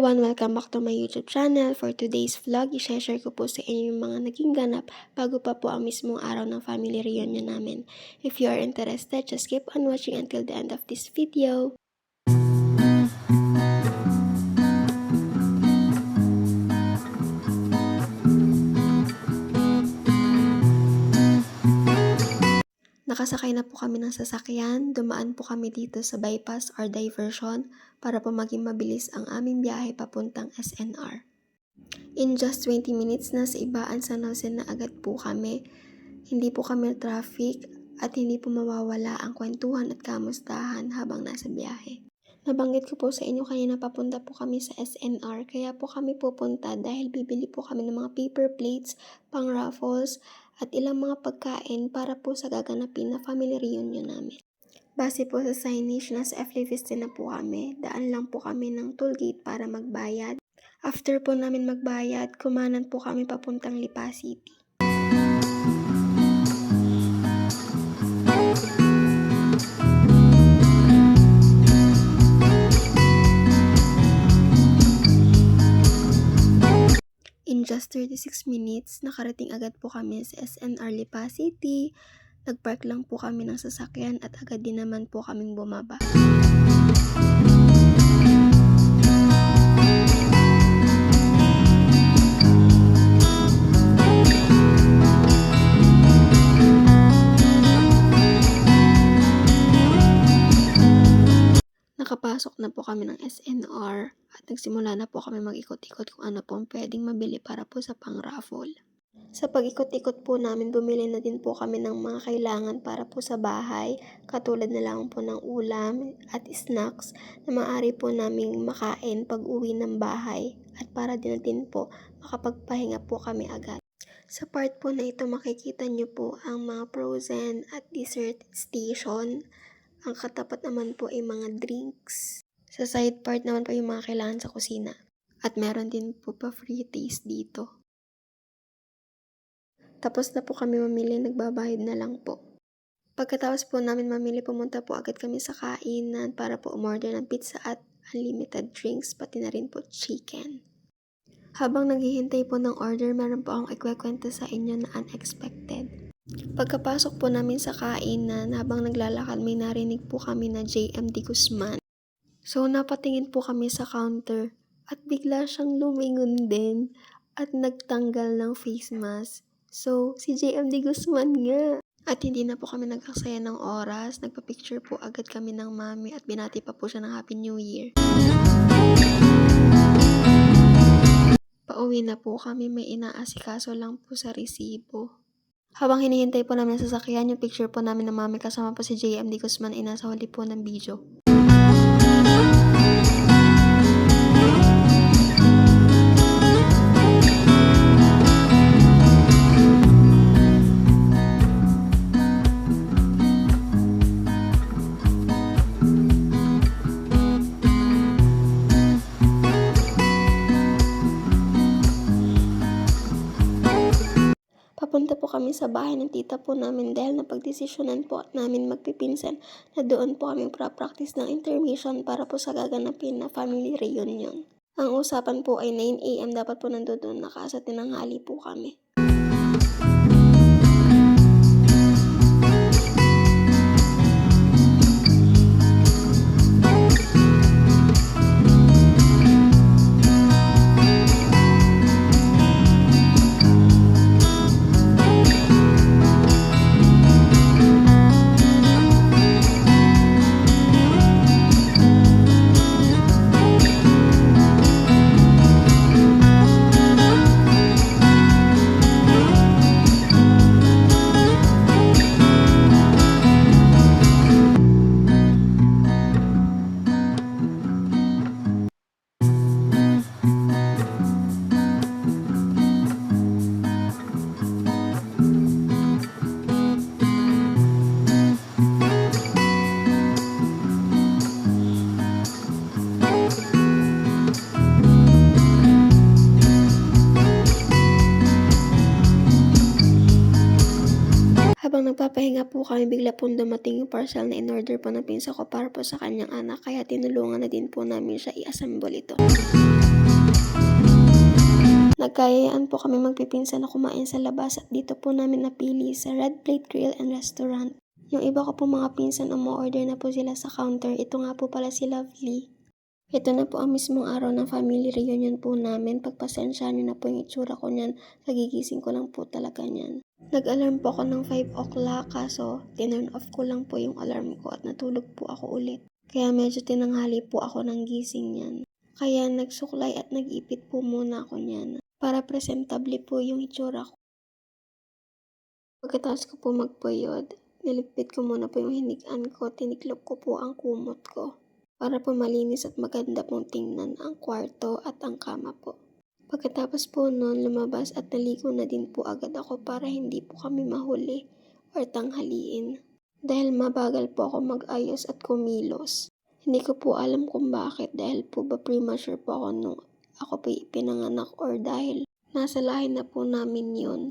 everyone! Welcome back to my YouTube channel. For today's vlog, i-share ko po sa inyo yung mga naging ganap bago pa po ang mismong araw ng family reunion namin. If you are interested, just keep on watching until the end of this video. Nakasakay na po kami ng sasakyan, dumaan po kami dito sa bypass or diversion para po maging mabilis ang aming biyahe papuntang SNR. In just 20 minutes na sa Ibaan, San Jose na agad po kami. Hindi po kami traffic at hindi po mawawala ang kwentuhan at kamustahan habang nasa biyahe. Nabanggit ko po sa inyo kanina papunta po kami sa SNR, kaya po kami pupunta dahil bibili po kami ng mga paper plates, pang raffles, at ilang mga pagkain para po sa gaganapin na family reunion namin. Base po sa signage, nasa F-Liviste na po kami. Daan lang po kami ng toll gate para magbayad. After po namin magbayad, kumanan po kami papuntang Lipa City. In just 36 minutes, nakarating agad po kami sa SNR Lipa City. Nagpark lang po kami ng sasakyan at agad din naman po kaming bumaba. Nakapasok na po kami ng SNR at nagsimula na po kami mag-ikot-ikot kung ano po ang pwedeng mabili para po sa pang-raffle. Sa pag-ikot-ikot po namin, bumili na din po kami ng mga kailangan para po sa bahay, katulad na lang po ng ulam at snacks na maaari po naming makain pag uwi ng bahay at para din po makapagpahinga po kami agad. Sa part po na ito, makikita nyo po ang mga frozen at dessert station. Ang katapat naman po ay mga drinks. Sa side part naman po yung mga kailangan sa kusina. At meron din po pa free taste dito. Tapos na po kami mamili, nagbabayad na lang po. Pagkatapos po namin mamili, pumunta po agad kami sa kainan para po umorder ng pizza at unlimited drinks, pati na rin po chicken. Habang naghihintay po ng order, meron po akong ikwekwento sa inyo na unexpected. Pagkapasok po namin sa kainan, habang naglalakad may narinig po kami na JMD Guzman. So napatingin po kami sa counter at bigla siyang lumingon din at nagtanggal ng face mask. So si JMD Guzman nga. At hindi na po kami nag-aksaya ng oras, nagpa-picture po agad kami ng mami at binati pa po siya ng Happy New Year. Pauwi na po kami, may inaasikaso lang po sa resibo. Habang hinihintay po namin sa sasakyan, yung picture po namin ng mami kasama po si JMD Guzman ay nasa huli po ng video. Papunta po kami sa bahay ng tita po namin dahil napagdesisyonan po namin magpipinsan na doon po kami pra-practice ng intermission para po sa gaganapin na family reunion. Ang usapan po ay 9 AM dapat po nandoon na kasi tinanghali po kami. Habang nagpapahinga po kami, bigla pong dumating yung parcel na in-order po ng pinsa ko para po sa kanyang anak, kaya tinulungan na din po namin siya i-assemble ito. Nagkayayaan po kami magpipinsan na kumain sa labas at dito po namin napili sa Red Plate Grill and Restaurant. Yung iba ko po mga pinsan umu-order na po sila sa counter. Ito nga po pala si Lovely. Ito na po ang mismong araw ng family reunion po namin. Pagpasensyahan na po yung itsura ko niyan. Kagigising ko lang po talaga niyan. Nag-alarm po ako ng 5 o'clock kaso tinurn off ko lang po yung alarm ko at natulog po ako ulit. Kaya medyo tinanghali po ako ng gising niyan. Kaya nagsuklay at nag-ipit po muna ako niyan para presentable po yung itsura ko. Pagkatapos ko po magpuyod, niligpit ko muna po yung hinigaan ko, tiniklop ko po ang kumot ko para po malinis at maganda pong tingnan ang kwarto at ang kama po. Pagkatapos po noon, lumabas at naligo na din po agad ako para hindi po kami mahuli or tanghaliin. Dahil mabagal po ako mag-ayos at kumilos. Hindi ko po alam kung bakit dahil po ba premature po ako nung ako po ipinanganak or dahil nasa lahi na po namin yun.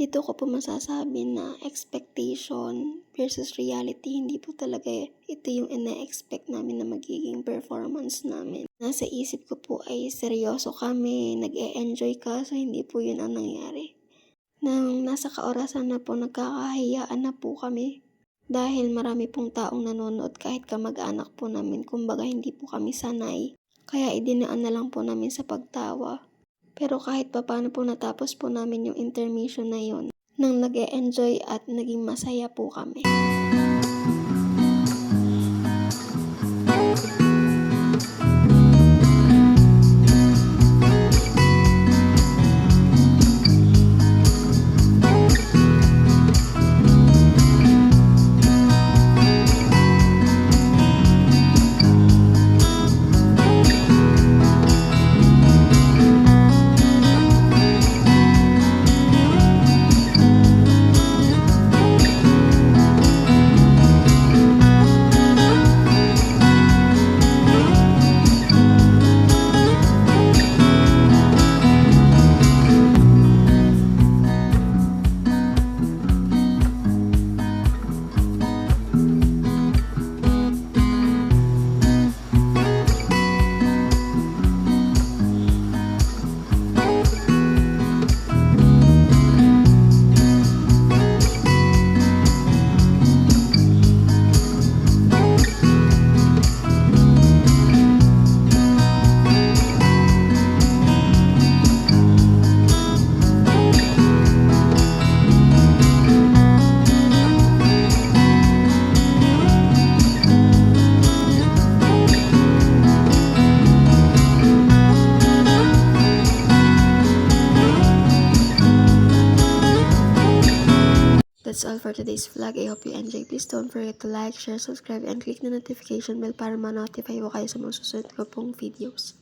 Dito ko po masasabi na expectation versus reality, hindi po talaga ito yung ina-expect namin na magiging performance namin. Nasa isip ko po ay seryoso kami, nag-e-enjoy ka, so hindi po yun ang nangyari. Nang nasa kaorasan na po, nagkakahiyaan na po kami. Dahil marami pong taong nanonood kahit kamag-anak po namin, kumbaga hindi po kami sanay. Kaya idinaan na lang po namin sa pagtawa. Pero kahit papaano po natapos po namin yung intermission na yun nang nag-e-enjoy at naging masaya po kami. That's all for today's vlog. I hope you enjoy. Please don't forget to like, share, subscribe, and click the notification bell para ma-notify ko kayo sa mga susunod ko pong videos.